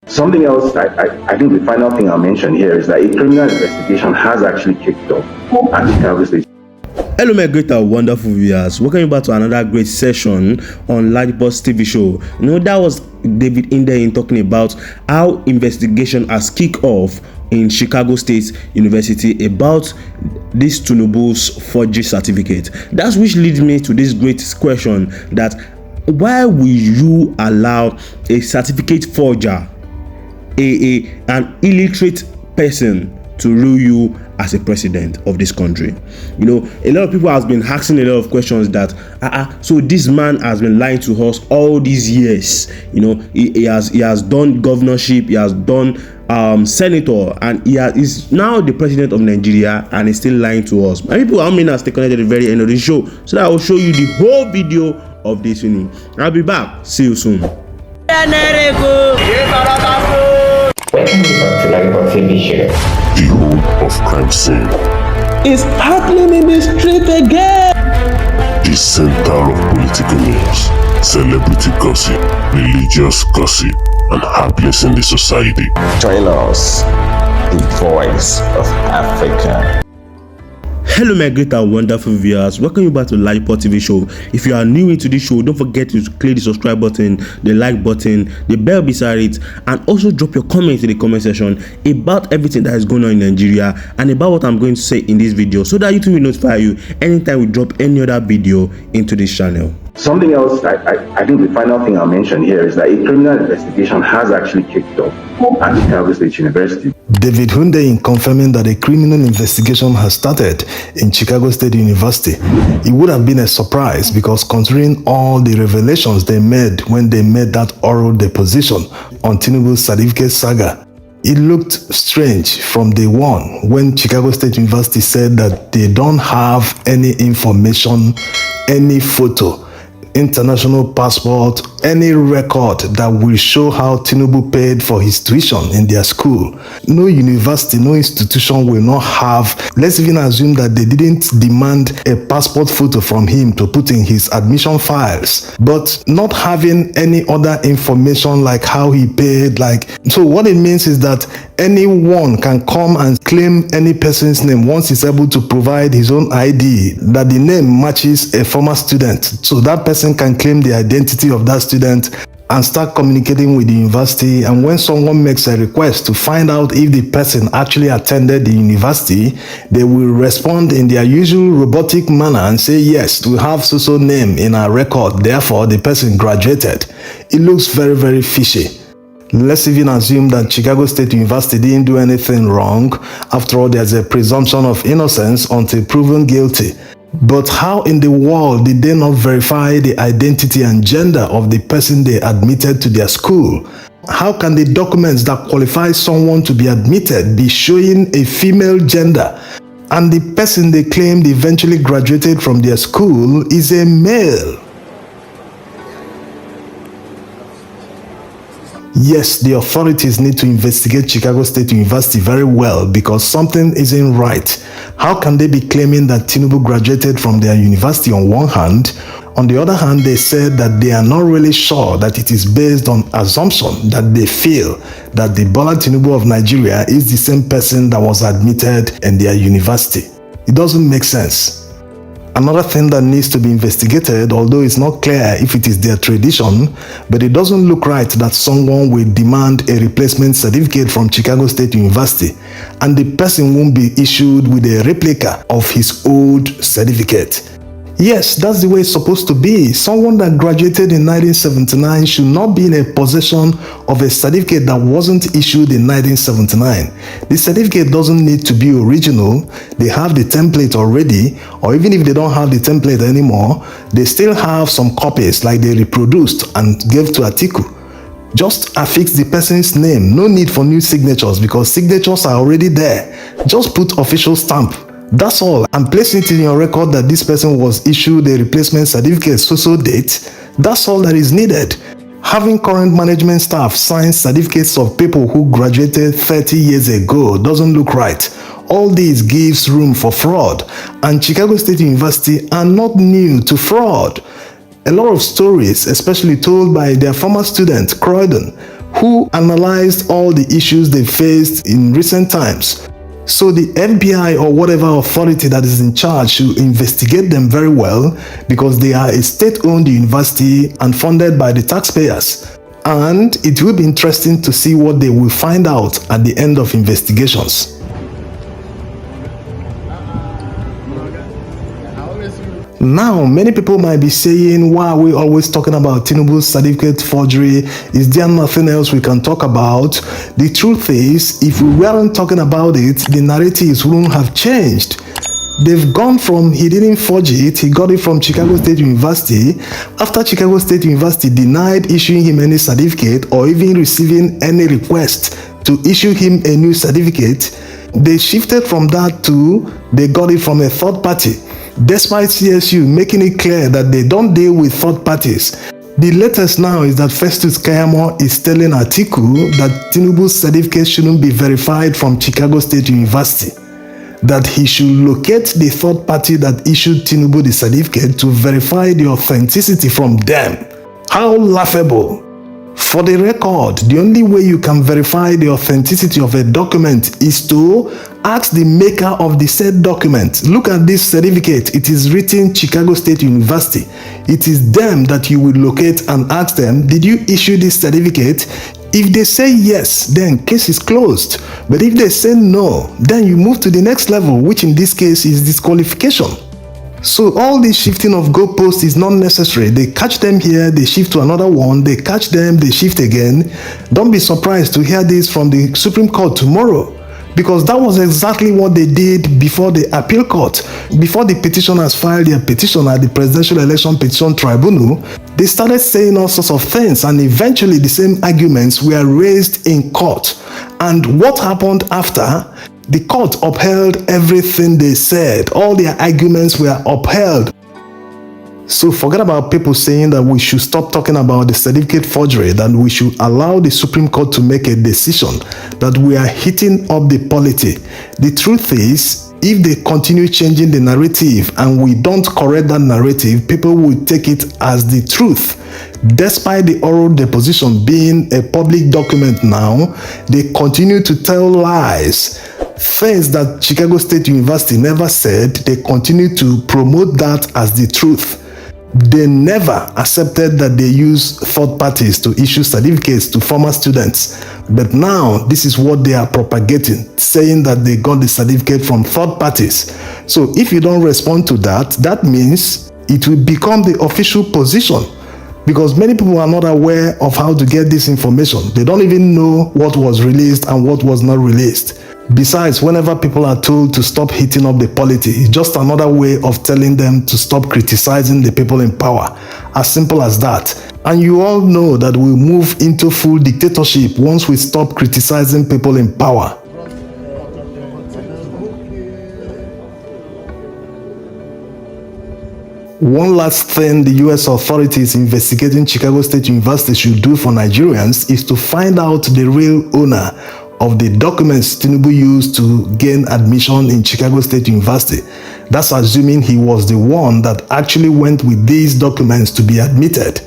Something else, I think the final thing I'll mention here is that a criminal investigation has actually kicked off at Chicago State. Hello my great and wonderful viewers, welcome back to another great session on LAJUPOG TV show. That was David Hundeyin talking about how investigation has kicked off in Chicago State University about this Tinubu's forgery certificate. That's which leads me to this great question, that why will you allow a certificate forger, an illiterate person, to rule you as a president of this country? A lot of people has been asking a lot of questions that so this man has been lying to us all these years. He has done governorship, he has done senator, and is now the president of Nigeria, and he's still lying to us. And people, how many has stay connected at the very end of the show so that I will show you the whole video of this. I'll be back. See you soon. Welcome to LAJUPOG TV show. The whole of crime scene It's happening in the street again. the center of political news, celebrity gossip, religious gossip, and happenings in the society. Join us, the voice of Africa. Hello my great and wonderful viewers, welcome you back to LAJUPOG TV show. If you are new into this show, don't forget to click the subscribe button, the like button, the bell beside it, and also drop your comments in the comment section about everything that is going on in Nigeria and about what I'm going to say in this video, so that YouTube will notify you anytime we drop any other video into this channel. Something else, I think the final thing I'll mention here is that a criminal investigation has actually kicked off at Chicago State University. David Hundeyin confirming that a criminal investigation has started in Chicago State University. It would have been a surprise because considering all the revelations they made when they made that oral deposition on Tinubu's certificate saga, it looked strange from day one when Chicago State University said that they don't have any information, any photo, international passport, any record that will show how Tinubu paid for his tuition in their school. No university, no institution will not have. Let's even assume that they didn't demand a passport photo from him to put in his admission files, but not having any other information like how he paid. So what it means is that anyone can come and claim any person's name once he's able to provide his own ID that the name matches a former student. So that person can claim the identity of that student and start communicating with the university. And when someone makes a request to find out if the person actually attended the university, they will respond in their usual robotic manner and say, yes, we have so name in our record, therefore the person graduated. It looks very, very fishy. Let's even assume that Chicago State University didn't do anything wrong. After all, there's a presumption of innocence until proven guilty. But how in the world did they not verify the identity and gender of the person they admitted to their school? How can the documents that qualify someone to be admitted be showing a female gender, and the person they claimed eventually graduated from their school is a male? Yes, the authorities need to investigate Chicago State University very well because something isn't right. How can they be claiming that Tinubu graduated from their university on one hand? On the other hand, they said that they are not really sure, that it is based on assumption that they feel that the Bola Tinubu of Nigeria is the same person that was admitted in their university. It doesn't make sense. Another thing that needs to be investigated, although it's not clear if it is their tradition, but it doesn't look right that someone will demand a replacement certificate from Chicago State University and the person won't be issued with a replica of his old certificate. Yes, that's the way it's supposed to be. Someone that graduated in 1979 should not be in a possession of a certificate that wasn't issued in 1979. The certificate doesn't need to be original. They have the template already, or even if they don't have the template anymore, they still have some copies like they reproduced and gave to Atiku. Just affix the person's name. No need for new signatures because signatures are already there. Just put official stamp. That's all, and place it in your record that this person was issued a replacement certificate so date. That's all that is needed. Having current management staff sign certificates of people who graduated 30 years ago doesn't look right. All this gives room for fraud, and Chicago State University are not new to fraud. A lot of stories, especially told by their former student, Croydon, who analyzed all the issues they faced in recent times. So the FBI or whatever authority that is in charge should investigate them very well, because they are a state-owned university and funded by the taxpayers. And it will be interesting to see what they will find out at the end of investigations. Now, many people might be saying, why are we always talking about Tinubu's certificate forgery? Is there nothing else we can talk about? The truth is, if we weren't talking about it, the narratives wouldn't have changed. They've gone from he didn't forge it, he got it from Chicago State University. After Chicago State University denied issuing him any certificate or even receiving any request to issue him a new certificate, they shifted from that to they got it from a third party, despite CSU making it clear that they don't deal with third parties. The latest now is that Festus Kayamo is telling Atiku that Tinubu's certificate shouldn't be verified from Chicago State University, that he should locate the third party that issued Tinubu the certificate to verify the authenticity from them. How laughable. For the record, the only way you can verify the authenticity of a document is to ask the maker of the said document. Look at this certificate. It is written Chicago State University. It is them that you will locate and ask them, did you issue this certificate? If they say yes, then case is closed. But if they say no, then you move to the next level, which in this case is disqualification. So all this shifting of goalposts is not necessary. They catch them here, they shift to another one, they catch them, they shift again. Don't be surprised to hear this from the Supreme Court tomorrow, because that was exactly what they did before the appeal court. Before the petitioners filed their petition at the Presidential Election Petition Tribunal, they started saying all sorts of things, and eventually the same arguments were raised in court. And what happened after? The court upheld everything they said. All their arguments were upheld. So forget about people saying that we should stop talking about the certificate forgery, that we should allow the Supreme Court to make a decision, that we are hitting up the polity. The truth is, if they continue changing the narrative and we don't correct that narrative, people will take it as the truth. Despite the oral deposition being a public document now, they continue to tell lies. Things that Chicago State University never said, they continue to promote that as the truth. They never accepted that they use third parties to issue certificates to former students. But now, this is what they are propagating, saying that they got the certificate from third parties. So if you don't respond to that, that means it will become the official position. Because many people are not aware of how to get this information. They don't even know what was released and what was not released. Besides, whenever people are told to stop hitting up the polity, it's just another way of telling them to stop criticizing the people in power. As simple as that. And you all know that we'll move into full dictatorship once we stop criticizing people in power. One last thing the US authorities investigating Chicago State University should do for Nigerians is to find out the real owner of the documents Tinubu used to gain admission in Chicago State University. That's assuming he was the one that actually went with these documents to be admitted.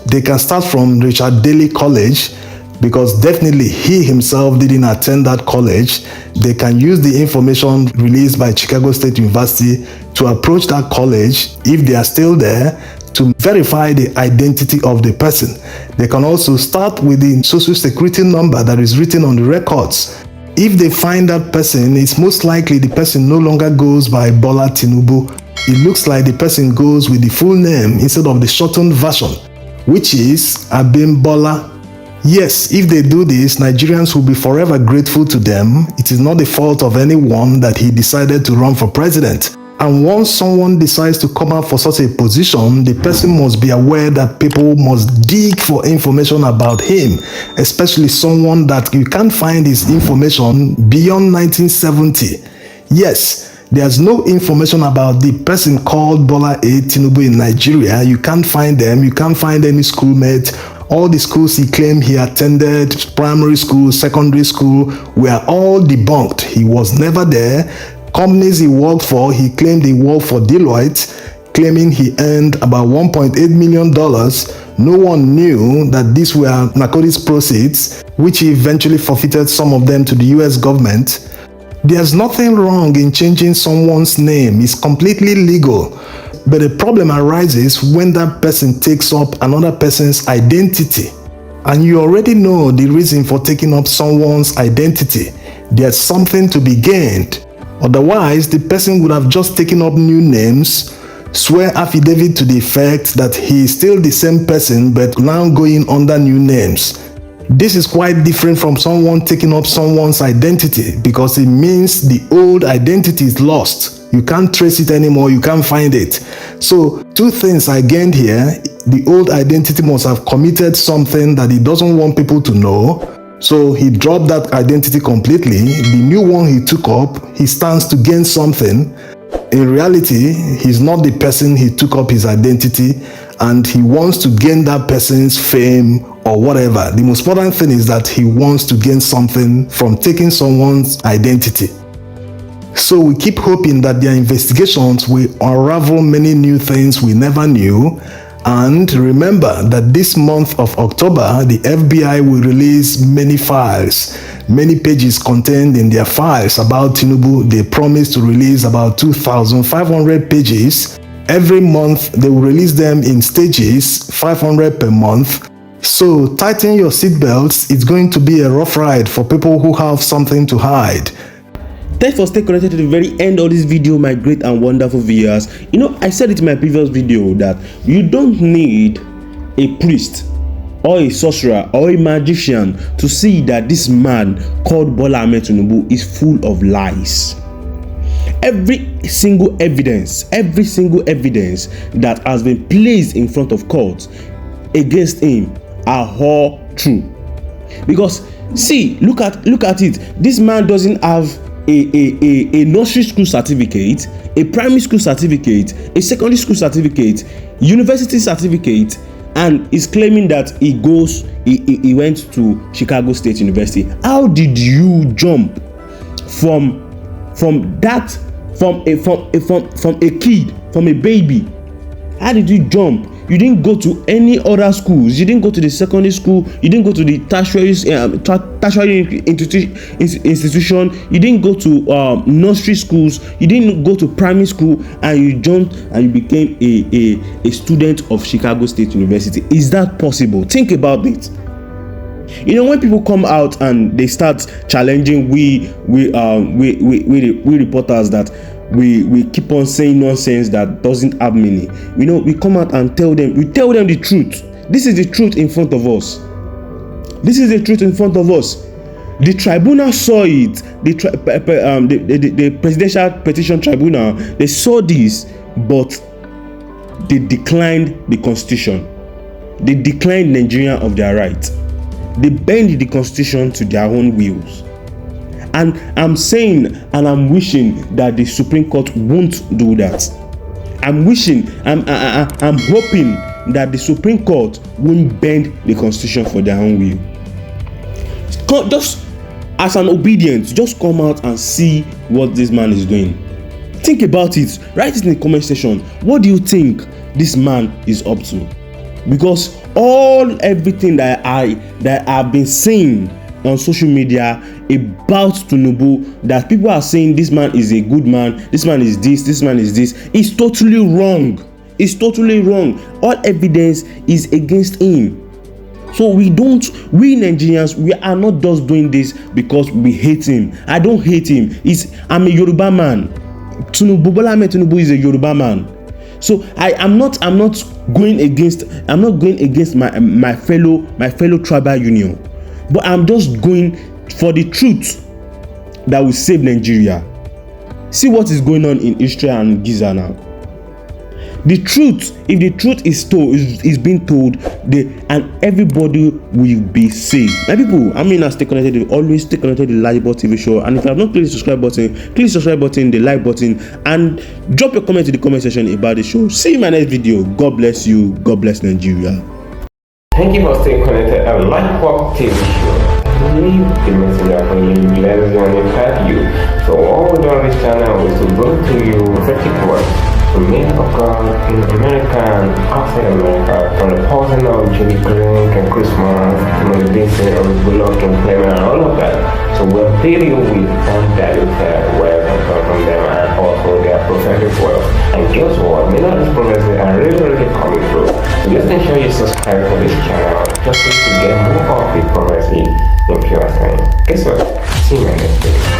They can start from Richard Daley College, because definitely he himself didn't attend that college. They can use the information released by Chicago State University to approach that college, if they are still there, to verify the identity of the person. They can also start with the social security number that is written on the records. If they find that person, it's most likely the person no longer goes by Bola Tinubu. It looks like the person goes with the full name instead of the shortened version, which is Abim Bola. Yes, if they do this, Nigerians will be forever grateful to them. It is not the fault of anyone that he decided to run for president. And once someone decides to come out for such a position, the person must be aware that people must dig for information about him, especially someone that you can't find his information beyond 1970. Yes, there's no information about the person called Bola A. Tinubu in Nigeria. You can't find them. You can't find any schoolmate. All the schools he claimed he attended, primary school, secondary school, were all debunked. He was never there. Companies he worked for, he claimed he worked for Deloitte, claiming he earned about $1.8 million. No one knew that these were narcotics proceeds, which he eventually forfeited some of them to the US government. There's nothing wrong in changing someone's name. It's completely legal. But the problem arises when that person takes up another person's identity. And you already know the reason for taking up someone's identity. There's something to be gained. Otherwise, the person would have just taken up new names, swear affidavit to the effect that he is still the same person but now going under new names. This is quite different from someone taking up someone's identity because it means the old identity is lost. You can't trace it anymore, you can't find it. So, two things I gained here. The old identity must have committed something that he doesn't want people to know. So he dropped that identity completely. The new one he took up, he stands to gain something. In reality, he's not the person he took up his identity, and he wants to gain that person's fame or whatever. The most important thing is that he wants to gain something from taking someone's identity. So we keep hoping that their investigations will unravel many new things we never knew. And remember that this month of October, the FBI will release many files, many pages contained in their files about Tinubu. They promise to release about 2,500 pages. Every month, they will release them in stages, 500 per month. So tighten your seatbelts. It's going to be a rough ride for people who have something to hide. Thanks for staying connected to the very end of this video, my great and wonderful viewers. You know, I said it in my previous video that you don't need a priest or a sorcerer or a magician to see that this man called Bola Tinubu is full of lies. Every single evidence that has been placed in front of court against him are all true. Because see, look at it. This man doesn't have a nursery school certificate, a primary school certificate, a secondary school certificate, university certificate, and is claiming that he went to Chicago State University. How did you jump from a baby? How did you jump? You didn't go to any other schools. You didn't go to the secondary school. You didn't go to the tertiary institution. You didn't go to nursery schools. You didn't go to primary school, and you jumped and you became a student of Chicago State University. Is that possible? Think about it. You know, when people come out and they start challenging we reporters that we keep on saying nonsense that doesn't have meaning. You know, we come out and tell them the truth. This is the truth in front of us. The tribunal saw it. The Presidential Petition Tribunal, they saw this, but they declined the Constitution. They declined Nigeria of their right. They bend the Constitution to their own wills. And I'm saying and I'm wishing that the Supreme Court won't do that. I'm hoping that the Supreme Court won't bend the Constitution for their own will. Just as an obedience, just come out and see what this man is doing. Think about it. Write it in the comment section. What do you think this man is up to? Because everything that I've been saying on social media about Tinubu, that people are saying this man is a good man, this man is this man is this, is totally wrong. It's totally wrong. All evidence is against him. So we Nigerians, we are not just doing this because we hate him. I don't hate him. I'm a Yoruba man. Bola Tinubu is a Yoruba man. So I'm not going against my fellow tribal union. But I'm just going for the truth that will save Nigeria. See what is going on in Israel and Gaza now. The truth, if the truth is being told, and everybody will be saved. My people, stay connected. Always stay connected to the LAJUPOG TV show. And if you have not clicked the subscribe button, click the subscribe button, the like button, and drop your comment in the comment section about the show. See you in my next video. God bless you. God bless Nigeria. Thank you for staying connected to LAJUPOG TV show. Leave the message up and leave less than impact you. So all we do on this channel is to bring to you prophetic words men of God in America and outside America, from the pausing of Julie Green and Christmas, Timothy Benson, or Bola and all of that. So we're dealing with undiluted wealth from them and also their prophetic wealth. And guess what? Many of these prophecies are really coming through. So just ensure you subscribe to this channel just to get more of the prophecy in pure time. Guess what? See you in my next video.